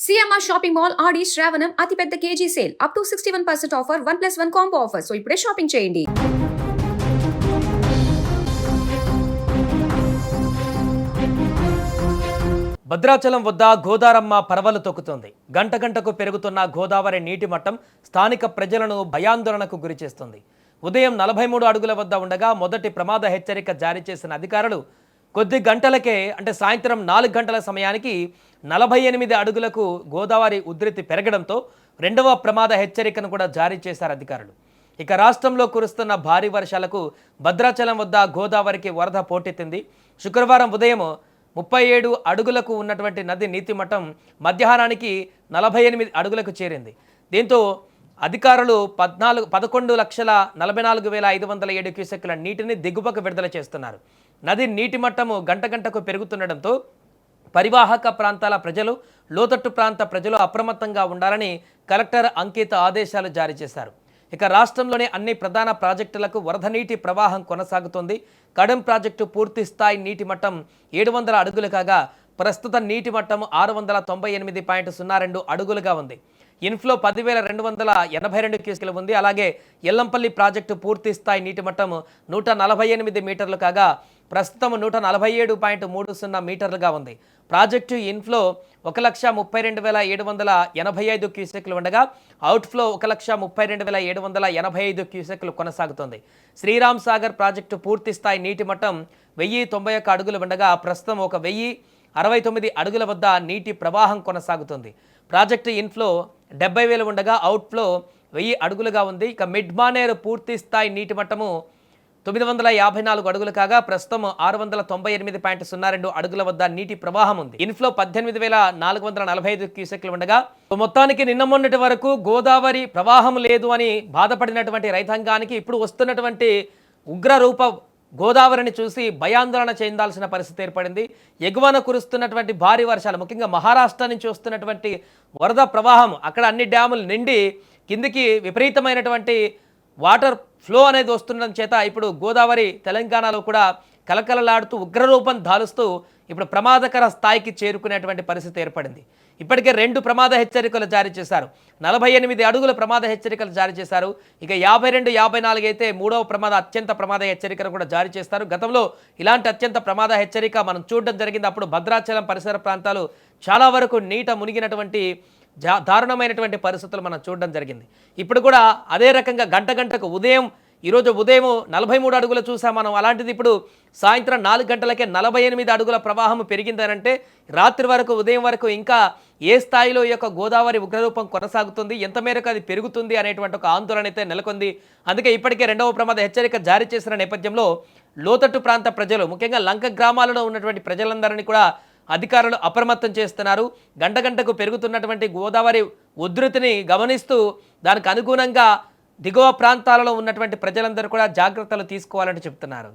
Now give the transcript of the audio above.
CMR shopping mall ఆడి శ్రావణం అతిపెద్ద KG sale up to 61% offer 1+1 combo offer. So ఇప్పుడే shopping చేయండి. భద్రాచలం వద్ద గోదారమ్మ పరవలు తొక్కుతోంది. గంట గంటకు పెరుగుతున్న గోదావరి నీటి మట్టం స్థానిక ప్రజలను భయాందోళనకు గురిచేస్తుంది. ఉదయం 43 అడుగుల వద్ద ఉండగా మొదటి ప్రమాద హెచ్చరిక జారీ చేసిన అధికారులు కొద్ది గంటలకే అంటే సాయంత్రం 4 గంటల సమయానికి 48 అడుగులకు గోదావరి ఉధృతి పెరగడంతో రెండవ ప్రమాద హెచ్చరికను కూడా జారీ చేశారు అధికారులు. ఇక రాష్ట్రంలో కురుస్తున్న భారీ వర్షాలకు భద్రాచలం వద్ద గోదావరికి వరద పోటెత్తింది. శుక్రవారం ఉదయం 37 అడుగులకు ఉన్నటువంటి నది నీటి మట్టం మధ్యాహ్నానికి 48 అడుగులకు చేరింది. దీంతో అధికారులు 11,44,507 క్యూసెక్కుల నీటిని దిగువకు విడుదల చేస్తున్నారు. నది నీటి మట్టము గంట గంటకు పెరుగుతుండటంతో పరివాహక ప్రాంతాల ప్రజలు, లోతట్టు ప్రాంత ప్రజలు అప్రమత్తంగా ఉండాలని కలెక్టర్ అంకిత ఆదేశాలు జారీ చేశారు. ఇక రాష్ట్రంలోని అన్ని ప్రధాన ప్రాజెక్టులకు వరద నీటి ప్రవాహం కొనసాగుతోంది. కడెం ప్రాజెక్టు పూర్తి స్థాయి నీటి మట్టం 700 అడుగులు కాగా ప్రస్తుత నీటి మట్టం 698.02 అడుగులుగా ఉంది. ఇన్ఫ్లో 10,282 క్యూసెక్లు ఉంది. అలాగే ఎల్లంపల్లి ప్రాజెక్టు పూర్తి స్థాయి నీటి మట్టం 148 మీటర్లు కాగా ప్రస్తుతం 147.30 మీటర్లుగా ఉంది. ప్రాజెక్టు ఇన్ఫ్లో 1,32,785 క్యూసెక్లు ఉండగా అవుట్ఫ్లో 1,32,785 క్యూసెక్లు కొనసాగుతుంది. శ్రీరామ్ సాగర్ ప్రాజెక్టు పూర్తి స్థాయి నీటి మట్టం 1,091 అడుగులు ఉండగా ప్రస్తుతం 1,069 అడుగుల వద్ద నీటి ప్రవాహం కొనసాగుతుంది. ప్రాజెక్టు ఇన్ఫ్లో 70,000 ఉండగా అవుట్ఫ్లో 1,000 అడుగులుగా ఉంది. ఇక మిడ్ మానేరు పూర్తి స్థాయి నీటి మట్టము 954 అడుగులు కాగా ప్రస్తుతం 698.02 అడుగుల వద్ద నీటి ప్రవాహం ఉంది. ఇన్ఫ్లో 18,445 క్యూసెక్లు ఉండగా మొత్తానికి నిన్న మొన్నటి వరకు గోదావరి ప్రవాహం లేదు అని బాధపడినటువంటి రైతాంగానికి ఇప్పుడు వస్తున్నటువంటి ఉగ్రరూప గోదావరిని చూసి భయాందోళన చెందాల్సిన పరిస్థితి ఏర్పడింది. ఎగువన కురుస్తున్నటువంటి భారీ వర్షాలు, ముఖ్యంగా మహారాష్ట్ర నుంచి వస్తున్నటువంటి వరద ప్రవాహం, అక్కడ అన్ని డ్యాములు నిండి కిందికి విపరీతమైనటువంటి వాటర్ ఫ్లో అనేది వస్తుండడం చేత ఇప్పుడు గోదావరి తెలంగాణలో కూడా కలకలలాడుతూ ఉగ్రరూపం దాలుస్తూ ఇప్పుడు ప్రమాదకర స్థాయికి చేరుకునేటువంటి పరిస్థితి ఏర్పడింది. ఇప్పటికే 2 ప్రమాద హెచ్చరికలు జారీ చేశారు. 48 అడుగుల ప్రమాద హెచ్చరికలు జారీ చేశారు. ఇక 52, 54 అయితే మూడవ అత్యంత ప్రమాద హెచ్చరికను కూడా జారీ చేస్తారు. గతంలో ఇలాంటి అత్యంత ప్రమాద హెచ్చరిక మనం చూడడం జరిగింది. అప్పుడు భద్రాచలం పరిసర ప్రాంతాలు చాలా వరకు నీట మునిగినటువంటి దారుణమైనటువంటి పరిస్థితులు మనం చూడడం జరిగింది. ఇప్పుడు కూడా అదే రకంగా గంట గంటకు ఈరోజు ఉదయం 43 అడుగులు చూసాం మనం. అలాంటిది ఇప్పుడు సాయంత్రం 4 గంటలకే 48 అడుగుల ప్రవాహం పెరిగిందనంటే రాత్రి వరకు, ఉదయం వరకు ఇంకా ఏ స్థాయిలో ఈ యొక్క గోదావరి ఉగ్రరూపం కొనసాగుతుంది, ఎంత మేరకు అది పెరుగుతుంది అనేటువంటి ఒక ఆందోళన అయితే నెలకొంది. అందుకే ఇప్పటికే రెండవ ప్రమాద హెచ్చరిక జారీ చేసిన నేపథ్యంలో లోతట్టు ప్రాంత ప్రజలు, ముఖ్యంగా లంక గ్రామాలలో ఉన్నటువంటి ప్రజలందరినీ కూడా అధికారులు అప్రమత్తం చేస్తున్నారు. గంట గంటకు పెరుగుతున్నటువంటి గోదావరి ఉధృతిని గమనిస్తూ దానికి అనుగుణంగా దిగువ ప్రాంతాలలో ఉన్నటువంటి ప్రజలందరూ కూడా జాగ్రత్తలు తీసుకోవాలని చెప్తున్నారు.